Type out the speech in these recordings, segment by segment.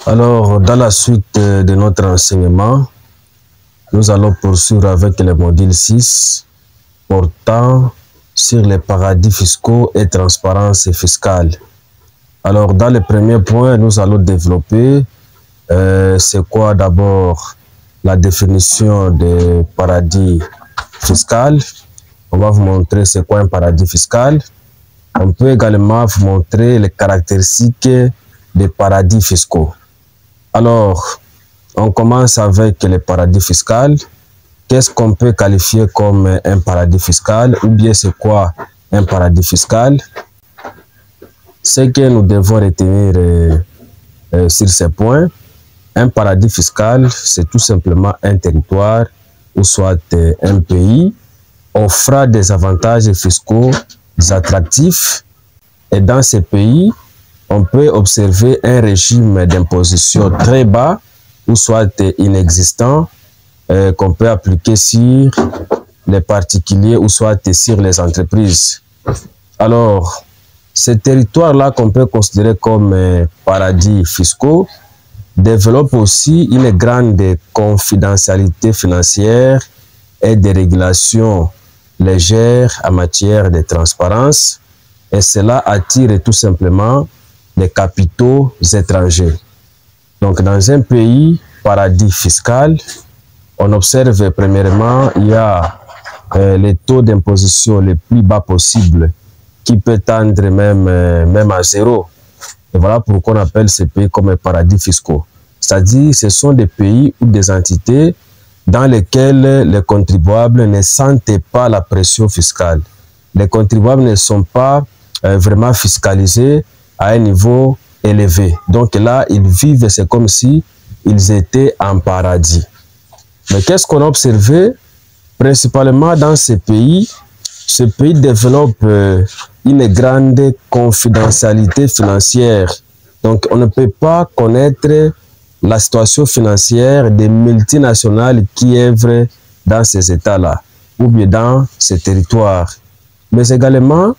Alors, dans la suite de notre enseignement, nous allons poursuivre avec le module 6 portant sur les paradis fiscaux et transparence fiscale. Alors, dans le premier point, nous allons développer c'est quoi d'abord la définition de paradis fiscal. On va vous montrer c'est quoi un paradis fiscal. On peut également vous montrer les caractéristiques des paradis fiscaux. Alors, on commence avec les paradis fiscaux. Qu'est-ce qu'on peut qualifier comme un paradis fiscal ou bien c'est quoi un paradis fiscal? Ce que nous devons retenir sur ces points, un paradis fiscal, c'est tout simplement un territoire ou soit un pays offrant des avantages fiscaux attractifs. Et dans ces pays, on peut observer un régime d'imposition très bas ou soit inexistant qu'on peut appliquer sur les particuliers ou soit sur les entreprises. Alors, ces territoires-là qu'on peut considérer comme paradis fiscaux développent aussi une grande confidentialité financière et des régulations légères en matière de transparence, et cela attire tout simplement les capitaux étrangers. Donc, dans un pays paradis fiscal, on observe premièrement, il y a les taux d'imposition les plus bas possibles qui peut tendre même à zéro. Et voilà pourquoi on appelle ces pays comme paradis fiscaux. C'est-à-dire, ce sont des pays ou des entités dans lesquels les contribuables ne sentent pas la pression fiscale. Les contribuables ne sont pas vraiment fiscalisés à un niveau élevé. Donc là, ils vivent, c'est comme si ils étaient en paradis. Mais qu'est-ce qu'on a observé? Principalement dans ces pays développe une grande confidentialité financière. Donc, on ne peut pas connaître la situation financière des multinationales qui œuvrent dans ces États-là ou bien dans ces territoires. Mais également,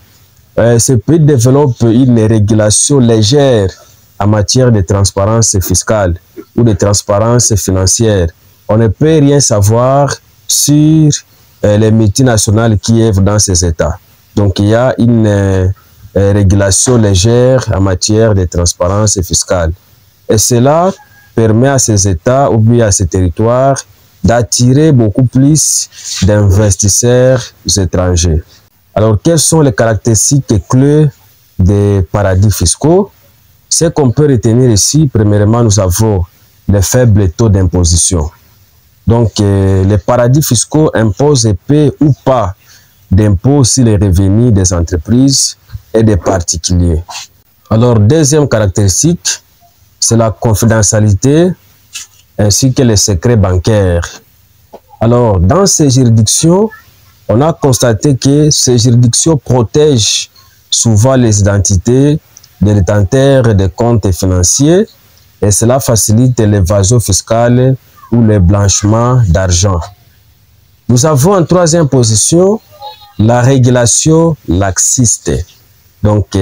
ce pays développe une régulation légère en matière de transparence fiscale ou de transparence financière. On ne peut rien savoir sur les multinationales qui œuvrent dans ces États. Donc, il y a une régulation légère en matière de transparence fiscale. Et cela permet à ces États ou bien à ces territoires d'attirer beaucoup plus d'investisseurs étrangers. Alors, quelles sont les caractéristiques clés des paradis fiscaux? Ce qu'on peut retenir ici, premièrement, nous avons les faibles taux d'imposition. Donc, les paradis fiscaux imposent peu ou pas d'impôts sur les revenus des entreprises et des particuliers. Alors, deuxième caractéristique, c'est la confidentialité ainsi que les secrets bancaires. Alors, dans ces juridictions, on a constaté que ces juridictions protègent souvent les identités des détenteurs des comptes financiers et cela facilite l'évasion fiscale ou le blanchiment d'argent. Nous avons en troisième position la régulation laxiste. Donc,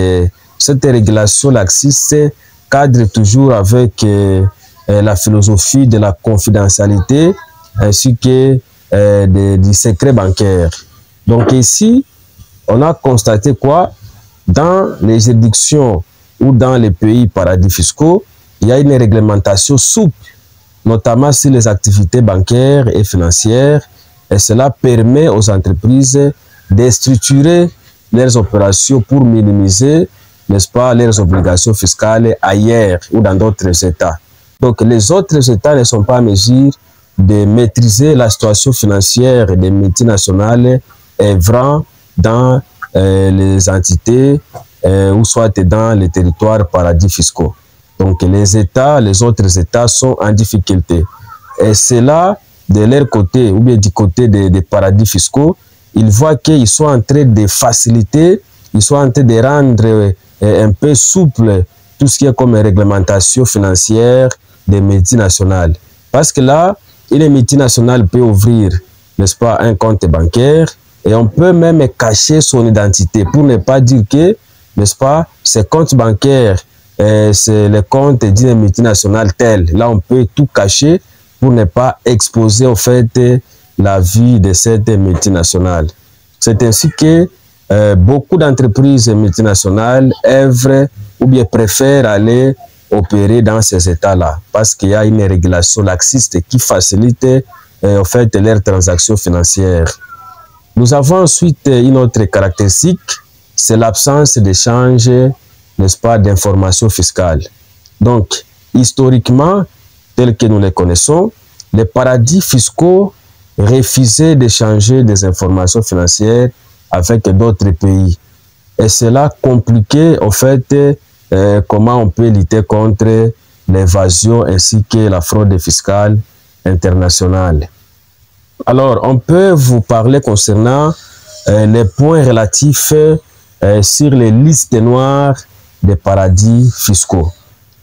cette régulation laxiste cadre toujours avec la philosophie de la confidentialité ainsi que du secret bancaire. Donc ici, on a constaté quoi? Dans les juridictions ou dans les pays paradis fiscaux, il y a une réglementation souple, notamment sur les activités bancaires et financières, et cela permet aux entreprises de structurer leurs opérations pour minimiser, n'est-ce pas, leurs obligations fiscales ailleurs ou dans d'autres États. Donc les autres États ne sont pas en mesure de maîtriser la situation financière des multinationales œuvrant dans les entités ou soit dans les territoires paradis fiscaux. Donc les autres États sont en difficulté. Et c'est là, de leur côté, ou bien du côté des paradis fiscaux, ils voient qu'ils sont en train de faciliter, ils sont en train de rendre un peu souple tout ce qui est comme réglementation financière des multinationales. Parce que là, une multinationale peut ouvrir, n'est-ce pas, un compte bancaire et on peut même cacher son identité pour ne pas dire que, n'est-ce pas, ce compte bancaire c'est le compte d'une multinationale telle. Là, on peut tout cacher pour ne pas exposer au fait la vie de cette multinationale. C'est ainsi que beaucoup d'entreprises multinationales œuvrent ou bien préfèrent aller opérer dans ces États-là parce qu'il y a une régulation laxiste qui facilite en fait leurs transactions financières. Nous avons ensuite une autre caractéristique, c'est l'absence d'échange, n'est-ce pas, d'informations fiscales. Donc, historiquement, tels que nous les connaissons, les paradis fiscaux refusaient d'échanger des informations financières avec d'autres pays. Et cela compliquait, en fait, comment on peut lutter contre l'évasion ainsi que la fraude fiscale internationale. Alors, on peut vous parler concernant les points relatifs sur les listes noires des paradis fiscaux.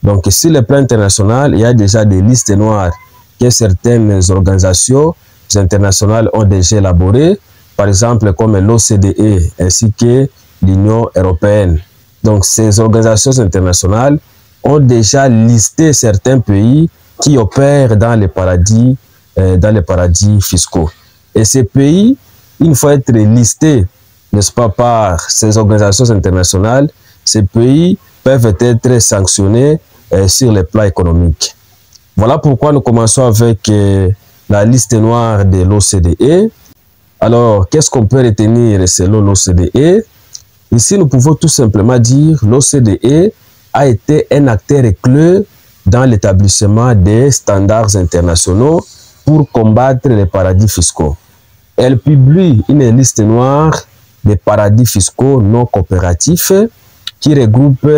Donc, sur le plan international, il y a déjà des listes noires que certaines organisations internationales ont déjà élaborées, par exemple comme l'OCDE ainsi que l'Union européenne. Donc, ces organisations internationales ont déjà listé certains pays qui opèrent dans les paradis fiscaux. Et ces pays, une fois être listés, n'est-ce pas, par ces organisations internationales, ces pays peuvent être sanctionnés sur le plan économique. Voilà pourquoi nous commençons avec la liste noire de l'OCDE. Alors, qu'est-ce qu'on peut retenir selon l'OCDE? Ici, nous pouvons tout simplement dire que l'OCDE a été un acteur clé dans l'établissement des standards internationaux pour combattre les paradis fiscaux. Elle publie une liste noire des paradis fiscaux non coopératifs qui regroupe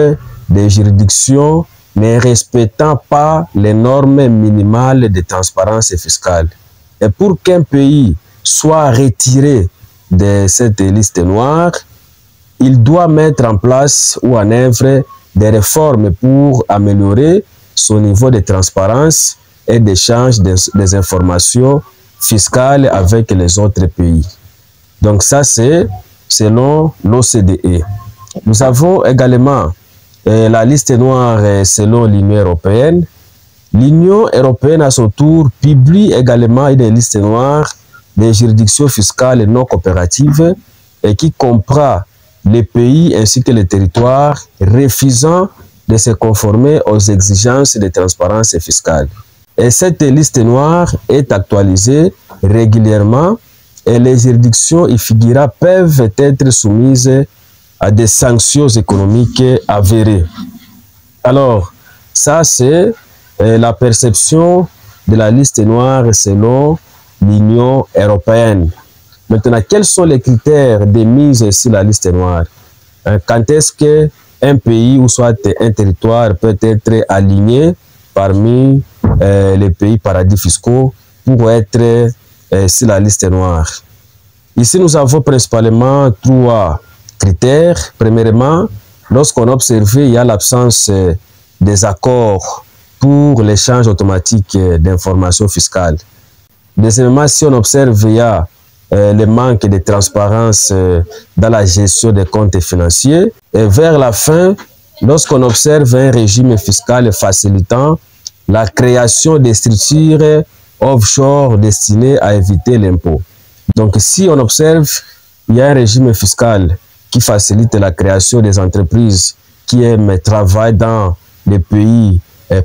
des juridictions ne respectant pas les normes minimales de transparence fiscale. Et pour qu'un pays soit retiré de cette liste noire, il doit mettre en place ou en œuvre des réformes pour améliorer son niveau de transparence et d'échange des informations fiscales avec les autres pays. Donc ça, c'est selon l'OCDE. Nous avons également la liste noire selon l'Union européenne. L'Union européenne, à son tour, publie également une liste noire des juridictions fiscales non coopératives et qui comprend les pays ainsi que les territoires refusant de se conformer aux exigences de transparence fiscale. Et cette liste noire est actualisée régulièrement et les juridictions y figurant peuvent être soumises à des sanctions économiques avérées. Alors, ça c'est la perception de la liste noire selon l'Union européenne. Maintenant, quels sont les critères de mise sur la liste noire? Quand est-ce qu'un pays ou soit un territoire peut être aligné parmi les pays paradis fiscaux pour être sur la liste noire? Ici, nous avons principalement trois critères. Premièrement, lorsqu'on observe, il y a l'absence des accords pour l'échange automatique d'informations fiscales. Deuxièmement, si on observe, il y a le manque de transparence dans la gestion des comptes financiers. Et vers la fin, lorsqu'on observe un régime fiscal facilitant la création des structures offshore destinées à éviter l'impôt. Donc, si on observe, il y a un régime fiscal qui facilite la création des entreprises qui aiment travailler dans les pays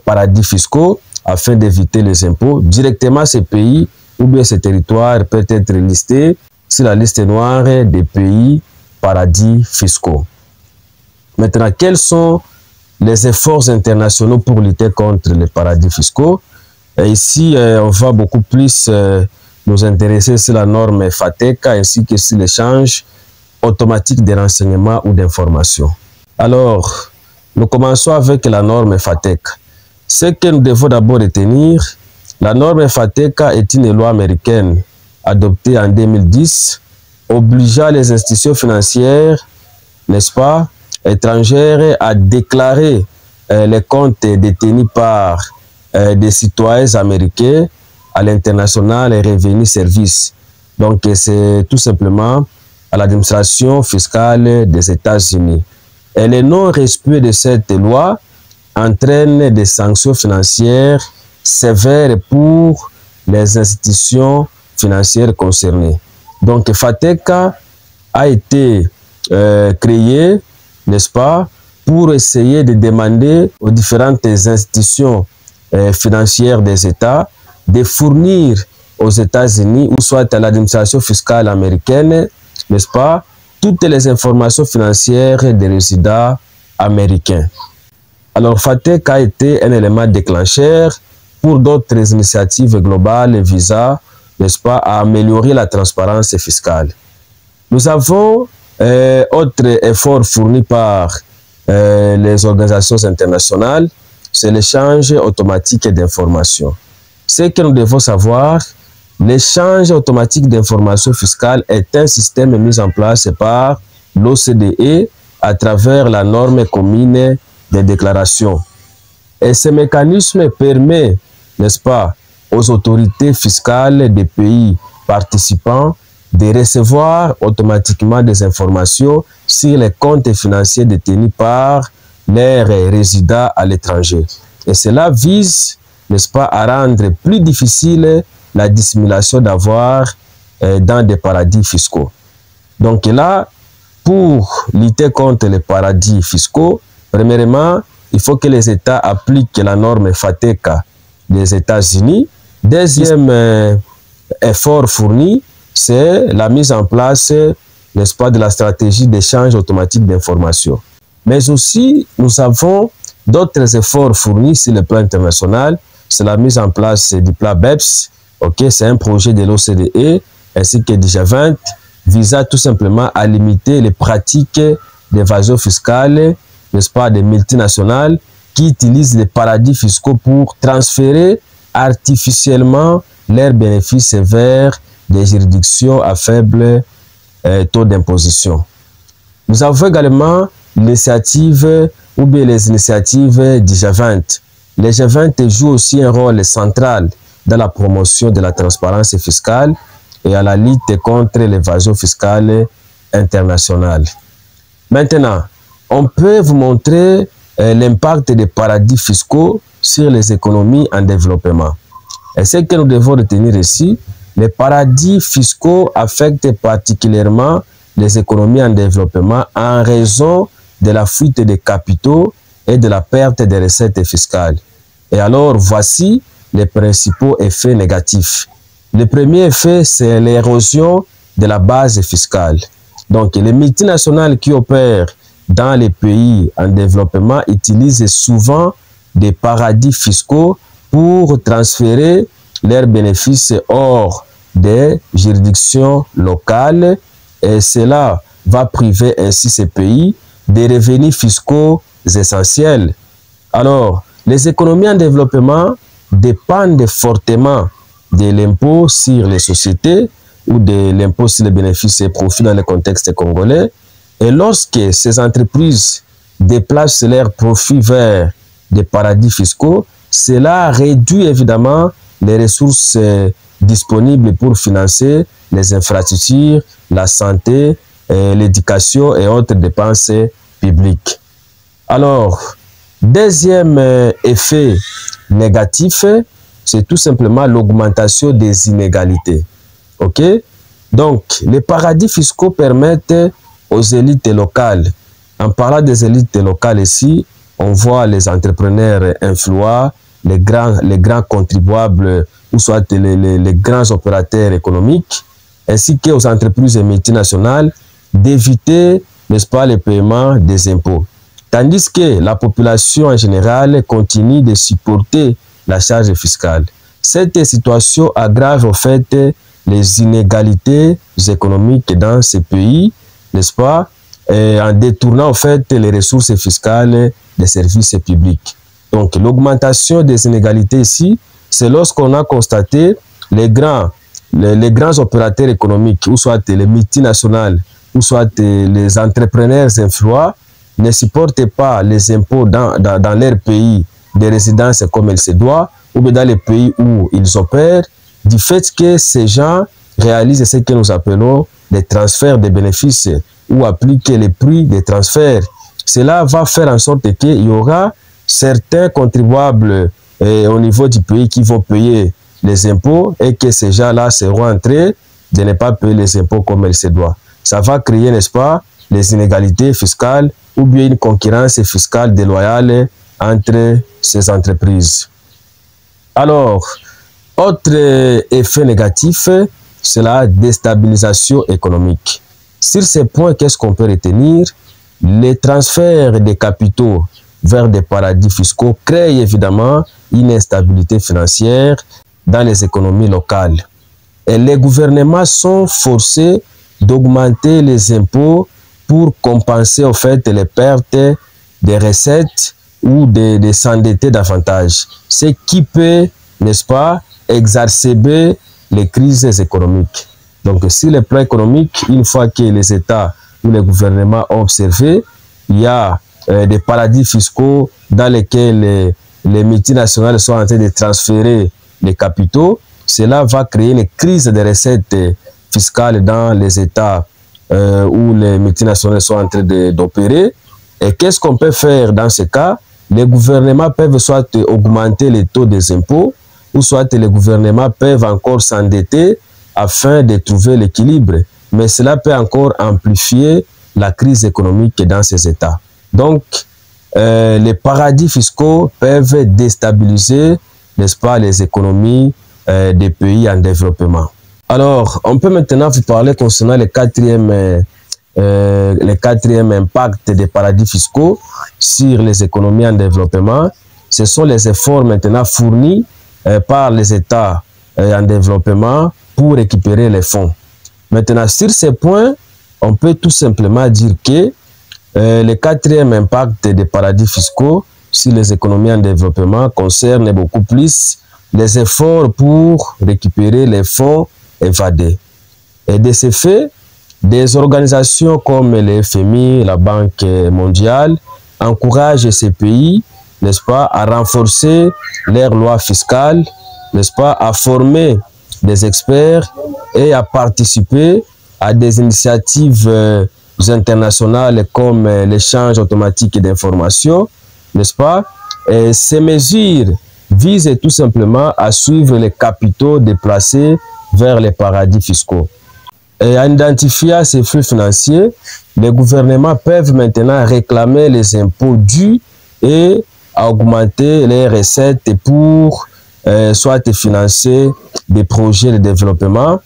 paradis fiscaux afin d'éviter les impôts. Directement, ces pays ou bien ces territoires peuvent être listés sur la liste noire des pays paradis fiscaux. Maintenant, quels sont les efforts internationaux pour lutter contre les paradis fiscaux? Et ici, on va beaucoup plus nous intéresser sur la norme FATECA ainsi que sur l'échange automatique des renseignements ou d'informations. Alors, nous commençons avec la norme FATECA. Ce que nous devons d'abord retenir, la norme FATECA est une loi américaine adoptée en 2010, obligeant les institutions financières, n'est-ce pas, étrangères à déclarer les comptes détenus par des citoyens américains à l'international Revenue Service. Donc, c'est tout simplement à l'administration fiscale des États-Unis. Et le non-respect de cette loi entraîne des sanctions financières sévères pour les institutions financières concernées. Donc FATECA a été créé, n'est-ce pas, pour essayer de demander aux différentes institutions financières des États de fournir aux États-Unis ou soit à l'administration fiscale américaine, n'est-ce pas, toutes les informations financières des résidents américains. Alors FATECA a été un élément déclencheur pour d'autres initiatives globales visant, n'est-ce pas, à améliorer la transparence fiscale. Nous avons autre effort fourni par les organisations internationales, c'est l'échange automatique d'informations. Ce que nous devons savoir, l'échange automatique d'informations fiscales est un système mis en place par l'OCDE à travers la norme commune des déclarations. Et ce mécanisme permet, n'est-ce pas, aux autorités fiscales des pays participants de recevoir automatiquement des informations sur les comptes financiers détenus par leurs résidents à l'étranger. Et cela vise, n'est-ce pas, à rendre plus difficile la dissimulation d'avoirs dans des paradis fiscaux. Donc là, pour lutter contre les paradis fiscaux, premièrement, il faut que les États appliquent la norme FATECA des États-Unis. Deuxième effort fourni, c'est la mise en place, n'est-ce pas, de la stratégie d'échange automatique d'informations. Mais aussi, nous avons d'autres efforts fournis sur le plan international. C'est la mise en place du plan BEPS. C'est un projet de l'OCDE ainsi que du G20 visant tout simplement à limiter les pratiques d'évasion fiscale, n'est-ce pas, des multinationales qui utilisent les paradis fiscaux pour transférer artificiellement leurs bénéfices vers des juridictions à faible taux d'imposition. Nous avons également l'initiative ou bien les initiatives du G20. Le G20 joue aussi un rôle central dans la promotion de la transparence fiscale et à la lutte contre l'évasion fiscale internationale. Maintenant, on peut vous montrer l'impact des paradis fiscaux sur les économies en développement. Et ce que nous devons retenir ici, les paradis fiscaux affectent particulièrement les économies en développement en raison de la fuite des capitaux et de la perte des recettes fiscales. Et alors, voici les principaux effets négatifs. Le premier effet, c'est l'érosion de la base fiscale. Donc, les multinationales qui opèrent dans les pays en développement utilisent souvent des paradis fiscaux pour transférer leurs bénéfices hors des juridictions locales et cela va priver ainsi ces pays des revenus fiscaux essentiels. Alors, les économies en développement dépendent fortement de l'impôt sur les sociétés ou de l'impôt sur les bénéfices et profits dans le contexte congolais. Et lorsque ces entreprises déplacent leurs profits vers des paradis fiscaux, cela réduit évidemment les ressources disponibles pour financer les infrastructures, la santé, l'éducation et autres dépenses publiques. Alors, deuxième effet négatif, c'est tout simplement l'augmentation des inégalités. Donc, les paradis fiscaux permettent aux élites locales. En parlant des élites locales ici, on voit les entrepreneurs influents, les grands contribuables ou soit les grands opérateurs économiques, ainsi qu'aux entreprises multinationales d'éviter, n'est-ce pas, le paiement des impôts. Tandis que la population en général continue de supporter la charge fiscale. Cette situation aggrave au fait les inégalités économiques dans ces pays, n'est-ce pas, en détournant en fait les ressources fiscales des services publics. Donc l'augmentation des inégalités ici, c'est lorsqu'on a constaté les grands opérateurs économiques, ou soit les multinationales, ou soit les entrepreneurs influents, ne supportent pas les impôts dans leur pays de résidence comme il se doit, ou bien dans les pays où ils opèrent, du fait que ces gens réalisent ce que nous appelons des transferts de bénéfices ou appliquent les prix des transferts. Cela va faire en sorte qu'il y aura certains contribuables au niveau du pays qui vont payer les impôts et que ces gens-là seront en train de ne pas payer les impôts comme il se doit. Ça va créer, n'est-ce pas, les inégalités fiscales ou bien une concurrence fiscale déloyale entre ces entreprises. Alors, autre effet négatif, c'est la déstabilisation économique. Sur ces points, qu'est-ce qu'on peut retenir? Les transferts des capitaux vers des paradis fiscaux créent évidemment une instabilité financière dans les économies locales. Et les gouvernements sont forcés d'augmenter les impôts pour compenser au fait les pertes des recettes ou de s'endetter davantage. Ce qui peut, n'est-ce pas, exacerber les crises économiques. Donc, sur le plan économique, une fois que les États ou les gouvernements ont observé, il y a des paradis fiscaux dans lesquels les multinationales sont en train de transférer les capitaux. Cela va créer une crise de recettes fiscales dans les États où les multinationales sont en train d'opérer. Et qu'est-ce qu'on peut faire dans ce cas? Les gouvernements peuvent soit augmenter les taux des impôts, ou soit les gouvernements peuvent encore s'endetter afin de trouver l'équilibre. Mais cela peut encore amplifier la crise économique dans ces États. Donc, les paradis fiscaux peuvent déstabiliser, n'est-ce pas, les économies des pays en développement. Alors, on peut maintenant vous parler concernant le quatrième impact des paradis fiscaux sur les économies en développement. Ce sont les efforts maintenant fournis par les États en développement pour récupérer les fonds. Maintenant, sur ces points, on peut tout simplement dire que le quatrième impact des paradis fiscaux sur les économies en développement concerne beaucoup plus les efforts pour récupérer les fonds évadés. Et de ce fait, des organisations comme le FMI, la Banque mondiale, encouragent ces pays, n'est-ce pas, à renforcer leurs lois fiscales, n'est-ce pas, à former des experts et à participer à des initiatives internationales comme l'échange automatique d'informations, n'est-ce pas? Et ces mesures visent tout simplement à suivre les capitaux déplacés vers les paradis fiscaux. Et en identifiant ces flux financiers, les gouvernements peuvent maintenant réclamer les impôts dus et augmenter les recettes pour soit financer des projets de développement.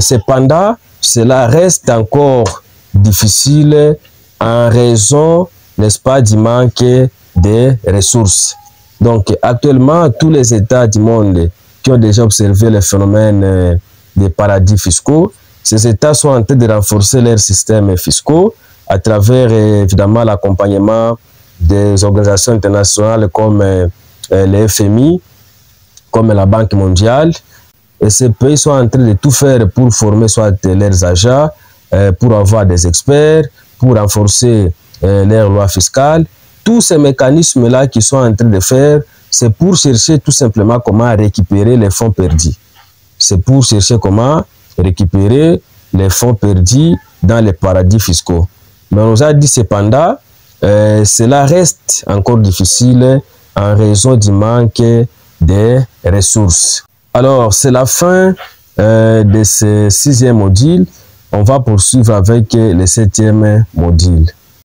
Cependant, cela reste encore difficile en raison, n'est-ce pas, du manque de ressources. Donc, actuellement, tous les États du monde qui ont déjà observé le phénomène des paradis fiscaux, ces États sont en train de renforcer leurs systèmes fiscaux à travers, évidemment, l'accompagnement des organisations internationales comme le FMI, comme la Banque mondiale. Et ces pays sont en train de tout faire pour former soit leurs agents, pour avoir des experts, pour renforcer leurs lois fiscales. Tous ces mécanismes-là qu'ils sont en train de faire, c'est pour chercher tout simplement comment récupérer les fonds perdus. C'est pour chercher comment récupérer les fonds perdus dans les paradis fiscaux. Mais on nous a dit cependant, cela reste encore difficile en raison du manque des ressources. Alors, c'est la fin de ce 6e module. On va poursuivre avec le 7e module.